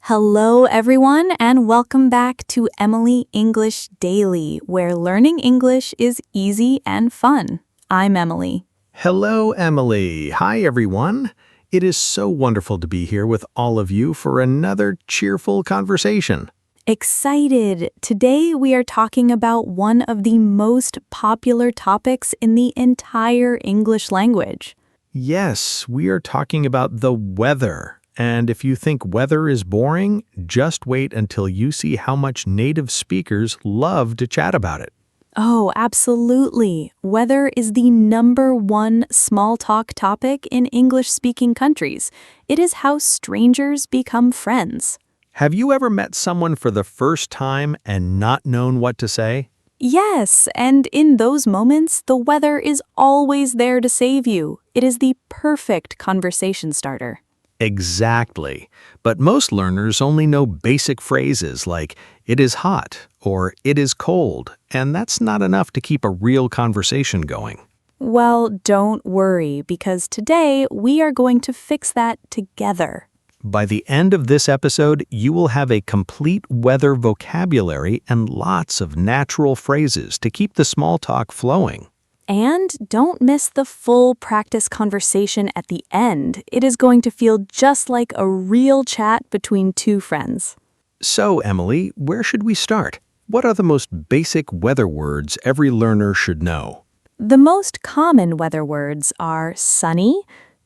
Hello, everyone, and welcome back to Emily English Daily, where learning English is easy and fun. I'm Emily. Hello, Emily. Hi, everyone. It is so wonderful to be here with all of you for another cheerful conversation. Excited! Today we are talking about one of the most popular topics in the entire English language. Yes, we are talking about the weather. And if you think weather is boring, just wait until you see how much native speakers love to chat about it. Oh, absolutely. Weather is the number one small talk topic in English-speaking countries. It is how strangers become friends. Have you ever met someone for the first time and not known what to say? Yes, and in those moments, the weather is always there to save you. It is the perfect conversation starter. Exactly. But most learners only know basic phrases like, it is hot or it is cold, and that's not enough to keep a real conversation going. Well, don't worry, because today we are going to fix that together. By the end of this episode, you will have a complete weather vocabulary and lots of natural phrases to keep the small talk flowing. And don't miss the full practice conversation at the end. It is going to feel just like a real chat between two friends. So, Emily, where should we start? What are the most basic weather words every learner should know? The most common weather words are sunny,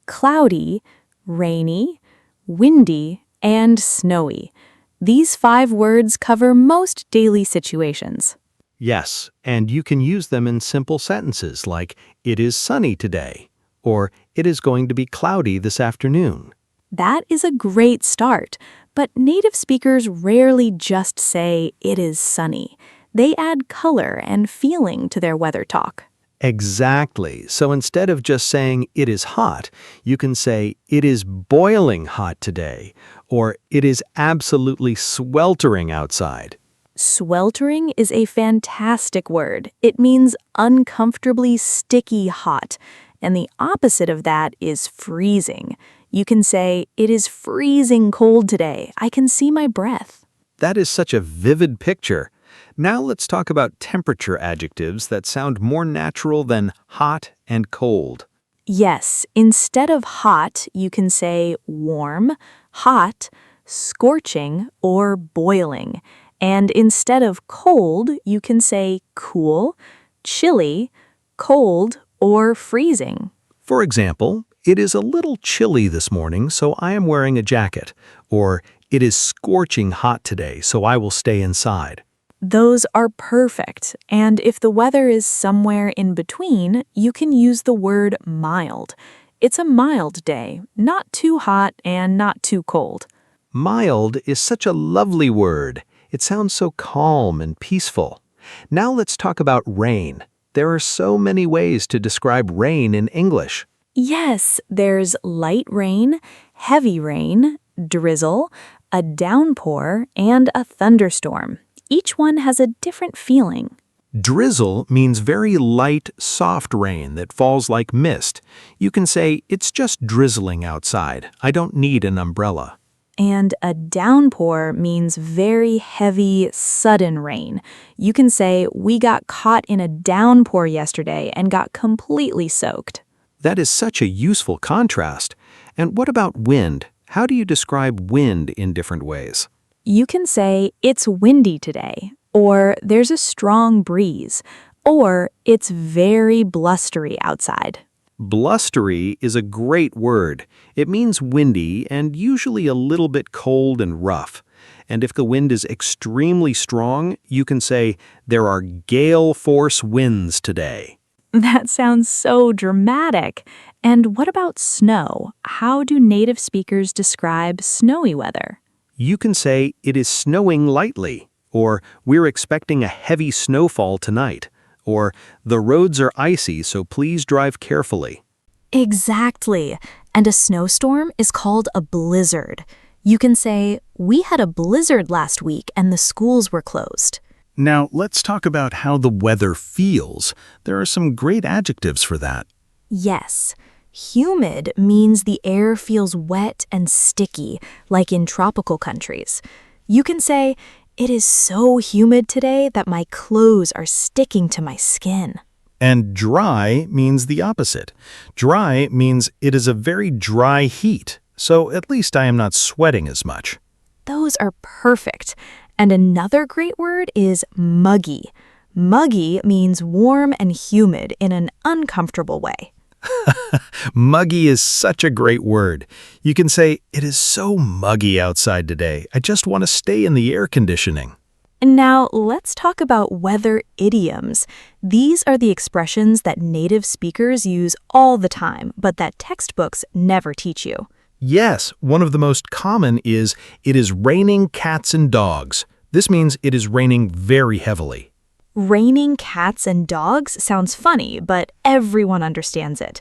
cloudy, rainy, windy, and snowy. These 5 words cover most daily situations. Yes, and you can use them in simple sentences like, it is sunny today, or it is going to be cloudy this afternoon. That is a great start, but native speakers rarely just say, it is sunny. They add color and feeling to their weather talk. Exactly. So instead of just saying, it is hot, you can say, it is boiling hot today, or it is absolutely sweltering outside. Sweltering is a fantastic word. It means uncomfortably sticky hot, and the opposite of that is freezing. You can say, it is freezing cold today. I can see my breath. That is such a vivid picture. Now let's talk about temperature adjectives that sound more natural than hot and cold. Yes, instead of hot, you can say warm, hot, scorching, or boiling. And instead of cold, you can say cool, chilly, cold, or freezing. For example, it is a little chilly this morning, so I am wearing a jacket. Or, it is scorching hot today, so I will stay inside. Those are perfect, and if the weather is somewhere in between, you can use the word mild. It's a mild day, not too hot and not too cold. Mild is such a lovely word. It sounds so calm and peaceful. Now let's talk about rain. There are so many ways to describe rain in English. Yes, there's light rain, heavy rain, drizzle, a downpour, and a thunderstorm. Each one has a different feeling. Drizzle means very light, soft rain that falls like mist. You can say, it's just drizzling outside. I don't need an umbrella. And a downpour means very heavy, sudden rain. You can say, we got caught in a downpour yesterday and got completely soaked. That is such a useful contrast. And what about wind? How do you describe wind in different ways? You can say, it's windy today, or there's a strong breeze, or it's very blustery outside. Blustery is a great word. It means windy and usually a little bit cold and rough. And if the wind is extremely strong, you can say, there are gale force winds today. That sounds so dramatic. And what about snow? How do native speakers describe snowy weather? You can say, it is snowing lightly, or we're expecting a heavy snowfall tonight, or the roads are icy, so please drive carefully. Exactly. And a snowstorm is called a blizzard. You can say, we had a blizzard last week and the schools were closed. Now, let's talk about how the weather feels. There are some great adjectives for that. Yes. Humid means the air feels wet and sticky, like in tropical countries. You can say, "It is so humid today that my clothes are sticking to my skin." And dry means the opposite. Dry means it is a very dry heat, so at least I am not sweating as much. Those are perfect. And another great word is muggy. Muggy means warm and humid in an uncomfortable way. Muggy is such a great word. You can say, "It is so muggy outside today. I just want to stay in the air conditioning." And now let's talk about weather idioms. These are the expressions that native speakers use all the time, but that textbooks never teach you. Yes, one of the most common is, "It is raining cats and dogs." This means it is raining very heavily. Raining cats and dogs sounds funny, but everyone understands it.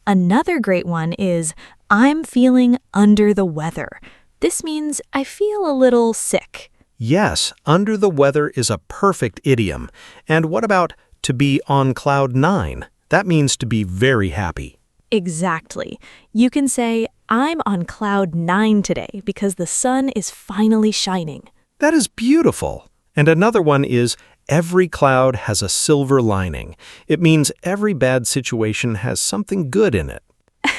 Another great one is, "I'm feeling under the weather." This means I feel a little sick. Yes, under the weather is a perfect idiom. And what about to be on cloud nine? That means to be very happy. Exactly. You can say, "I'm on cloud 9 today because the sun is finally shining." That is beautiful. And another one is, "Every cloud has a silver lining." It means every bad situation has something good in it.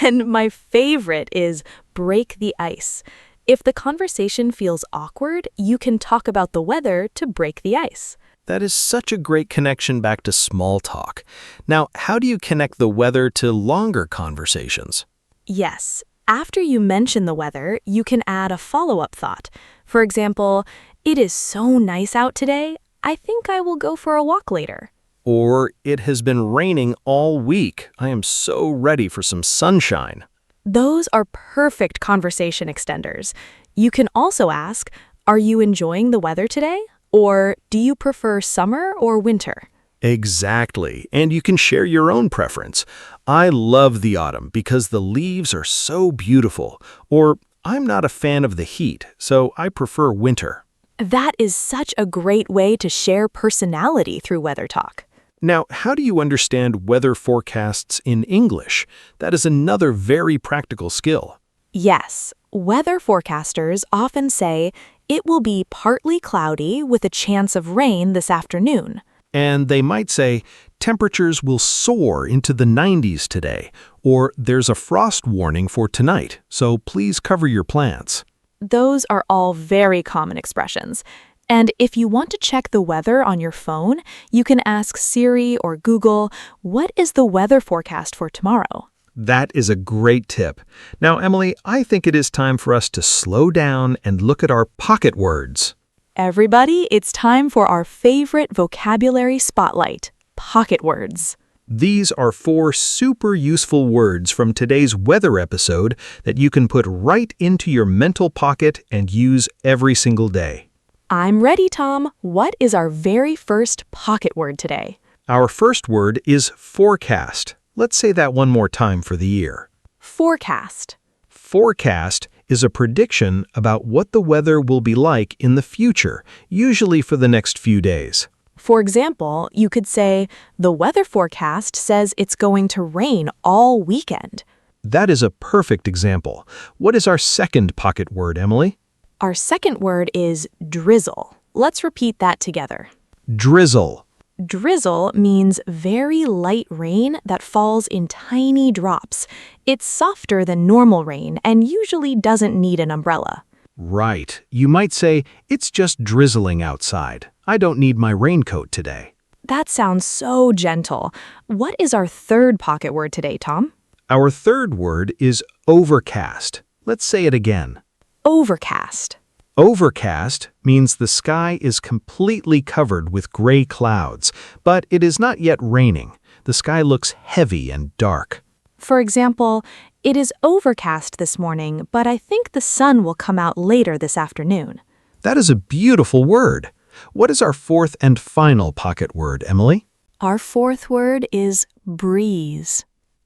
And my favorite is break the ice. If the conversation feels awkward, you can talk about the weather to break the ice. That is such a great connection back to small talk. Now, how do you connect the weather to longer conversations? Yes, after you mention the weather, you can add a follow-up thought. For example, "It is so nice out today. I think I will go for a walk later." Or, "It has been raining all week. I am so ready for some sunshine." Those are perfect conversation extenders. You can also ask, "Are you enjoying the weather today?" Or, "Do you prefer summer or winter?" Exactly. And you can share your own preference. "I love the autumn because the leaves are so beautiful." Or, "I'm not a fan of the heat, so I prefer winter." That is such a great way to share personality through weather talk. Now, how do you understand weather forecasts in English? That is another very practical skill. Yes, weather forecasters often say, "It will be partly cloudy with a chance of rain this afternoon." And they might say, "Temperatures will soar into the 90s today," or "There's a frost warning for tonight, so please cover your plants." Those are all very common expressions. And if you want to check the weather on your phone, you can ask Siri or Google, "What is the weather forecast for tomorrow?" That is a great tip. Now, Emily, I think it is time for us to slow down and look at our pocket words. Everybody, it's time for our favorite vocabulary spotlight, pocket words. These are 4 super useful words from today's weather episode that you can put right into your mental pocket and use every single day. I'm ready, Tom. What is our very first pocket word today? Our first word is forecast. Let's say that one more time for the year. Forecast. Forecast is a prediction about what the weather will be like in the future, usually for the next few days. For example, you could say, "The weather forecast says it's going to rain all weekend." That is a perfect example. What is our second pocket word, Emily? Our second word is drizzle. Let's repeat that together. Drizzle. Drizzle means very light rain that falls in tiny drops. It's softer than normal rain and usually doesn't need an umbrella. Right. You might say, "It's just drizzling outside. I don't need my raincoat today." That sounds so gentle. What is our third pocket word today, Tom? Our third word is overcast. Let's say it again. Overcast. Overcast means the sky is completely covered with gray clouds, but it is not yet raining. The sky looks heavy and dark. For example, "It is overcast this morning, but I think the sun will come out later this afternoon." That is a beautiful word. What is our fourth and final pocket word, Emily? Our fourth word is breeze.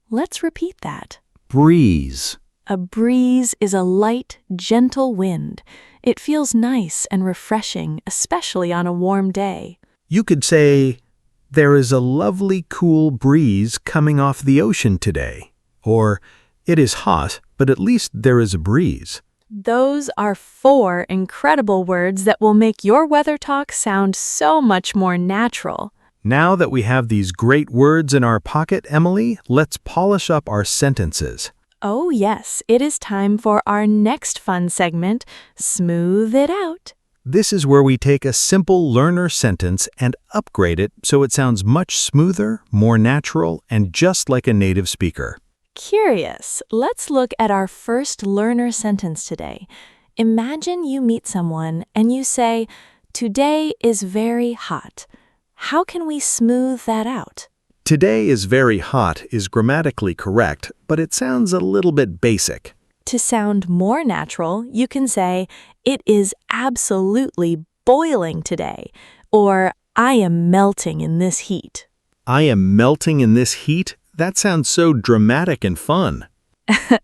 Let's repeat that. Breeze. A breeze is a light, gentle wind. It feels nice and refreshing, especially on a warm day. You could say, "There is a lovely cool breeze coming off the ocean today." Or, it is hot, but at least there is a breeze. Those are 4 incredible words that will make your weather talk sound so much more natural. Now that we have these great words in our pocket, Emily, let's polish up our sentences. Oh yes, it is time for our next fun segment, Smooth It Out. This is where we take a simple learner sentence and upgrade it so it sounds much smoother, more natural, and just like a native speaker. Curious. Let's look at our first learner sentence today. Imagine you meet someone and you say, "Today is very hot." How can we smooth that out? Today is very hot is grammatically correct, but it sounds a little bit basic. To sound more natural, you can say, "It is absolutely boiling today," or "I am melting in this heat." I am melting in this heat? That sounds so dramatic and fun.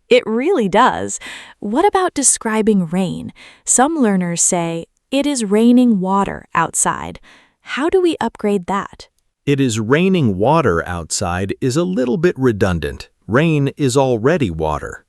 It really does. What about describing rain? Some learners say, "It is raining water outside." How do we upgrade that? It is raining water outside is a little bit redundant. Rain is already water.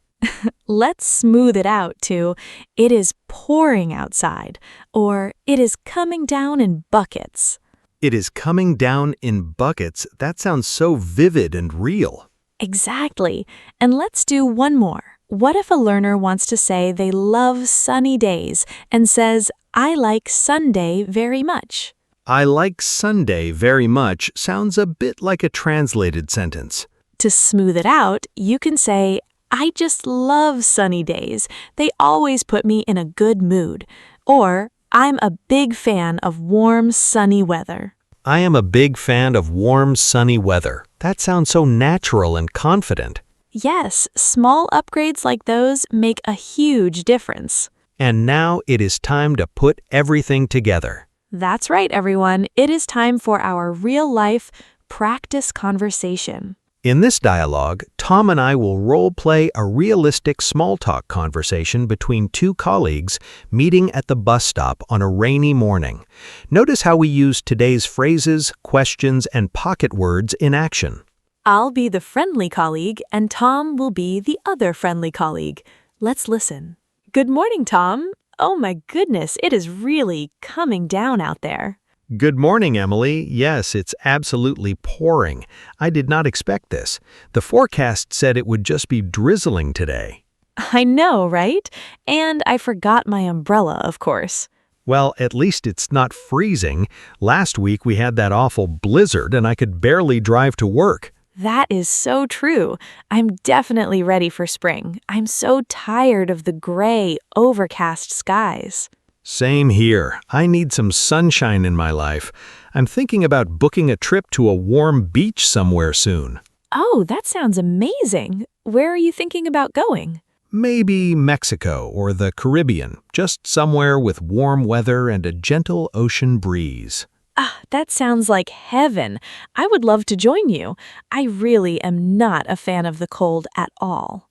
Let's smooth it out to, "It is pouring outside," or "It is coming down in buckets." It is coming down in buckets. That sounds so vivid and real. Exactly. And let's do one more. What if a learner wants to say they love sunny days and says, "I like Sunday very much"? I like Sunday very much sounds a bit like a translated sentence. To smooth it out, you can say, "I just love sunny days. They always put me in a good mood." Or, "I'm a big fan of warm, sunny weather." I am a big fan of warm, sunny weather. That sounds so natural and confident. Yes, small upgrades like those make a huge difference. And now it is time to put everything together. That's right, everyone. It is time for our real-life practice conversation. In this dialogue, Tom and I will role-play a realistic small-talk conversation between 2 colleagues meeting at the bus stop on a rainy morning. Notice how we use today's phrases, questions, and pocket words in action. I'll be the friendly colleague, and Tom will be the other friendly colleague. Let's listen. "Good morning, Tom. Oh my goodness, it is really coming down out there." Good morning, Emily. Yes, it's absolutely pouring. I did not expect this. The forecast said it would just be drizzling today. I know, right? And I forgot my umbrella, of course. Well, at least it's not freezing. Last week we had that awful blizzard and I could barely drive to work. That is so true. I'm definitely ready for spring. I'm so tired of the gray, overcast skies. Same here. I need some sunshine in my life. I'm thinking about booking a trip to a warm beach somewhere soon. Oh, that sounds amazing. Where are you thinking about going? Maybe Mexico or the Caribbean, just somewhere with warm weather and a gentle ocean breeze. Ah, that sounds like heaven. I would love to join you. I really am not a fan of the cold at all.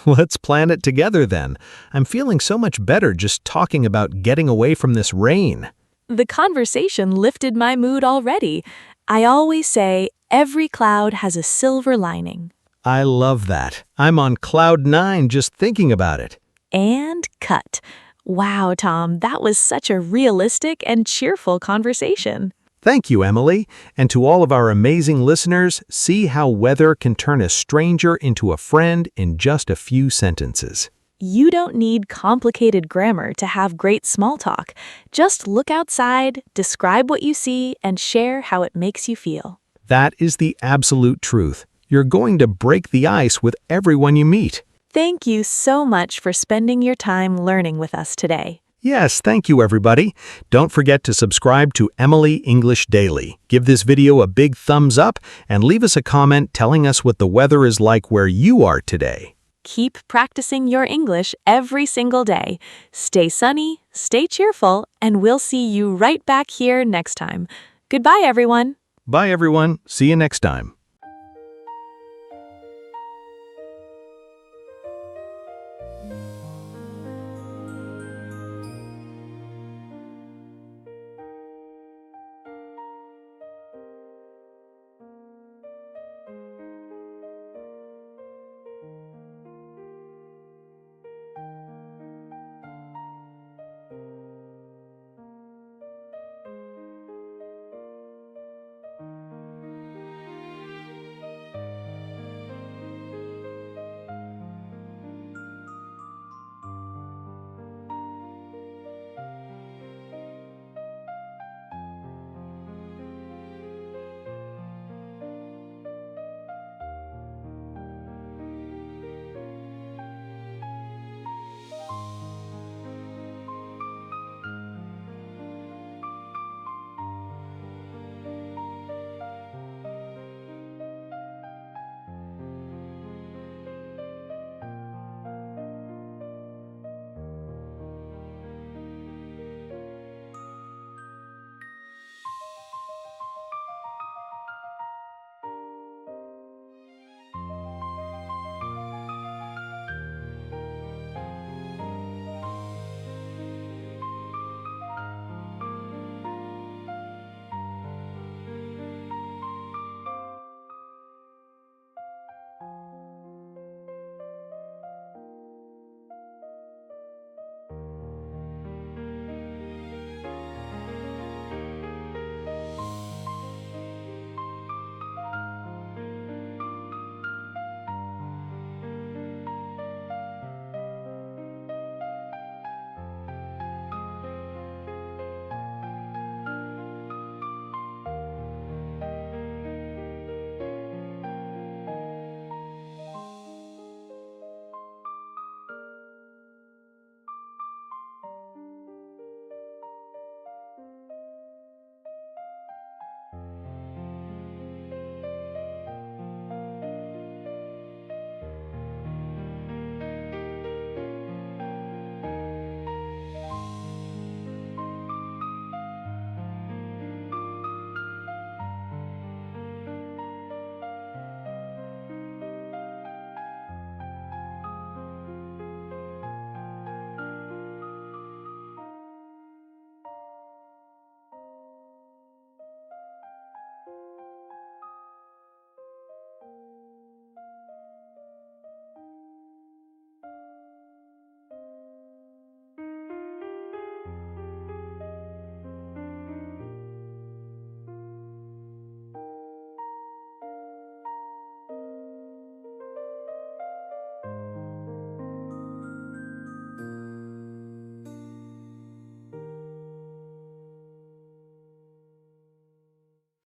Let's plan it together then. I'm feeling so much better just talking about getting away from this rain. The conversation lifted my mood already. I always say, every cloud has a silver lining. I love that. I'm on cloud 9 just thinking about it. And cut. Wow, Tom, that was such a realistic and cheerful conversation. Thank you, Emily. And to all of our amazing listeners, see how weather can turn a stranger into a friend in just a few sentences. You don't need complicated grammar to have great small talk. Just look outside, describe what you see, and share how it makes you feel. That is the absolute truth. You're going to break the ice with everyone you meet. Thank you so much for spending your time learning with us today. Yes, thank you, everybody. Don't forget to subscribe to Emily English Daily. Give this video a big thumbs up and leave us a comment telling us what the weather is like where you are today. Keep practicing your English every single day. Stay sunny, stay cheerful, and we'll see you right back here next time. Goodbye, everyone. Bye, everyone. See you next time.